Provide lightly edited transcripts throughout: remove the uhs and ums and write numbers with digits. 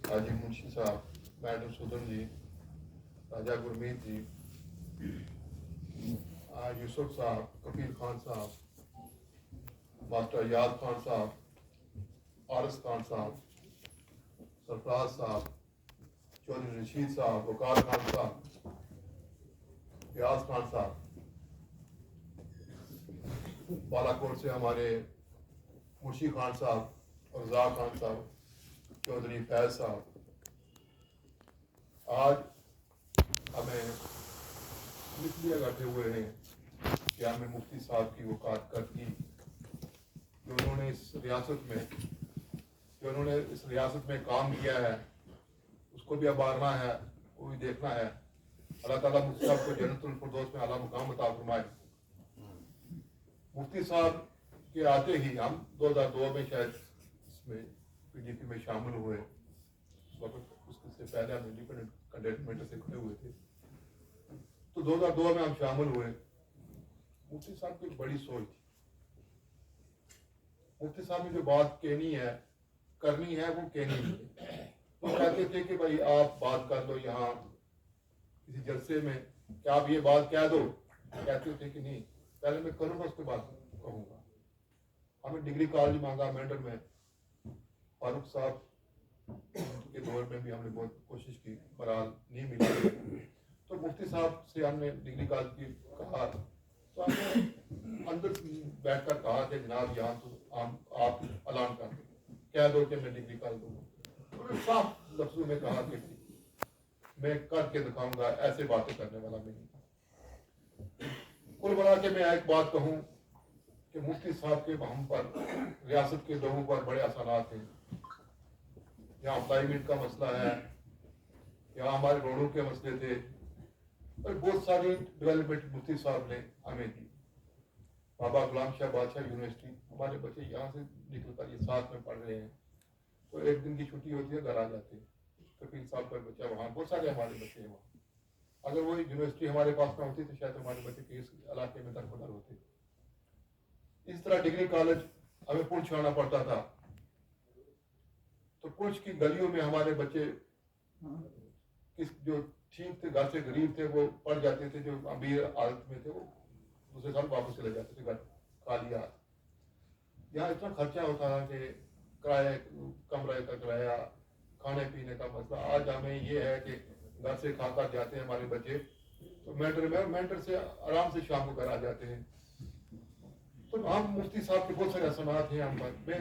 حاجی منشی صاحب, میڈم سدن جی, راجہ گرمیت جی, یوسف صاحب, کفیل خان صاحب, ماسٹر یاد خان صاحب, عارض خان صاحب, سرفراز صاحب, چودھری رشید صاحب, وقار خان صاحب, فیاض خان صاحب, بالا کوٹ سے ہمارے مرشی خان صاحب, رضا خان صاحب, چودھری فیض صاحب. آج ہمیں اس لیے بیٹھے ہوئے ہیں کہ ہمیں مفتی صاحب کی وقات کر کی, جو انہوں نے اس ریاست میں کام کیا ہے, اس کو بھی ابارنا ہے, وہ بھی دیکھنا ہے. اللہ تعالیٰ مفتی صاحب کو جنت الفردوس میں اعلیٰ مقام عطا فرمائے. مفتی صاحب کے آتے ہی ہم 2002 میں شاید اس میں پی ڈی پی میں شامل ہوئے. اس وقت اس سے پہلے ہم انڈیپینڈنٹ کینڈیڈیٹ سے کھڑے ہوئے تھے. تو 2002 میں ہم شامل ہوئے. مفتی صاحب کی بڑی سوچ تھی. مفتی صاحب نے جو بات کہنی ہے, کرنی ہے, وہ کہنی ہے. وہ کہتے تھے کہ بھائی آپ بات کر دو یہاں کسی جلسے میں, کہ آپ یہ بات کہہ دو. کہتے تھے کہ نہیں, پہلے میں کروں گا اس کے بعد کہوں گا. ہمیں ڈگری کالج مانگا مینڈر میں, فاروق صاحب کے دور میں بھی ہم نے بہت کوشش کی, بہرحال نہیں ملی. تو مفتی صاحب سے ہم نے ڈگری کالج کی کہا, تو ہم نے اندر بیٹھ کر کہا کہ جناب یہاں تو آپ اعلان کر دیں, کہہ دو کہ میں ڈگری کالج دوں گا. انہوں نے صاف لفظوں میں کہا کہ میں کر کے دکھاؤں گا, ایسے باتیں کرنے والا نہیں. کل ملا کے میں ایک بات کہوں کہ مفتی صاحب کے ہم پر, ریاست کے لوگوں پر بڑے اثرات ہیں. یہاں امپلائمنٹ کا مسئلہ ہے, یہاں ہمارے روڈوں کے مسئلے تھے, اور بہت ساری ڈیولپمنٹ مفتی صاحب نے ہمیں دی. بابا غلام شاہ بادشاہ یونیورسٹی, ہمارے بچے یہاں سے نکل کر یہ ساتھ میں پڑھ رہے ہیں, تو ایک دن کی چھٹی ہوتی ہے گھر آ جاتے ہیں. کفیل صاحب کا بچہ وہاں, بہت سارے ہمارے بچے ہیں وہاں. اگر وہ یونیورسٹی ہمارے پاس نہ ہوتی تو شاید ہمارے بچے کس علاقے میں دربدر ہوتے. اس طرح ڈگری کالج ہمیں پنچھ آنا پڑتا تھا, تو پنچھ کی گلیوں میں ہمارے بچے جو ٹھیک تھے, گھر سے غریب تھے, وہ پڑھ جاتے تھے. جو امیر حالت میں تھے وہ دوسرے سال واپس چلے جاتے تھے گھر خالی ہاتھ. یہاں اتنا خرچہ ہوتا تھا کہ کرایہ, کمرے کا کرایہ, کھانے پینے کا مسئلہ. آج ہمیں یہ ہے کہ گھر سے کھا کر جاتے ہیں ہمارے بچے, تو مینٹر سے آرام سے شام کو گھر آ جاتے ہیں. تو ہم مفتی صاحب کے بہت سارے اثرات ہیں ہم پر. میں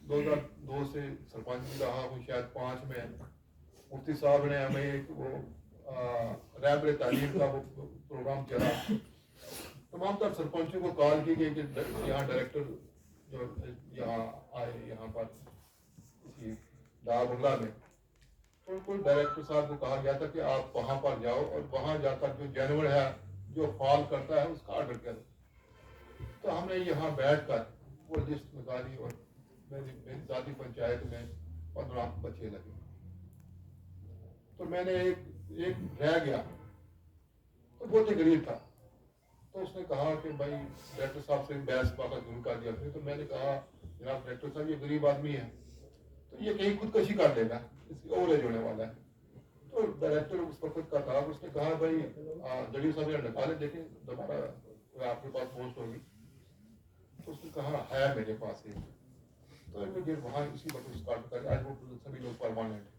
2002 سے سرپنچ بھی رہا ہوں, شاید 5 میں مفتی صاحب نے ہمیں ایک وہ رہبر تعلیم کا وہ پروگرام چلا. تمام تر سرپنچوں کو کال کی گئی کہ یہاں ڈائریکٹر جو یہاں آئے, یہاں پر اسی ڈار بنگلہ میں, تو ڈائریکٹر صاحب کو کہا گیا تھا کہ آپ وہاں پر جاؤ اور وہاں جا کر جو جانور ہے, جو فال کرتا ہے, اس کا آرڈر کرو. تو ہم نے یہاں بیٹھ کر وہ لسٹ نکالی, اور میری ذاتی پنچایت میں 15 بچے لگے. تو میں نے ایک رہ گیا, تو بہت ہی غریب تھا. تو اس نے کہا کہ بھائی ڈائریکٹر صاحب سے بحث بات ضرور کر دیا. تو میں نے کہا جناب ڈائریکٹر صاحب یہ غریب آدمی ہے, تو یہ کہیں خودکشی کر دے گا, اس کی اوریج ہونے والا ہے. تو ڈائریکٹر اس وقت کا تھا, اس نے کہا بھائی جڑی صاحب یہ نکالے, دیکھیں دوبارہ آپ کے پاس پوسٹ ہوگی. تو اس نے کہا ہے میرے پاس ایک. تو مجھے وہاں اسی وقت اسٹارٹ کر, آج وہ سبھی لوگ پرماننٹ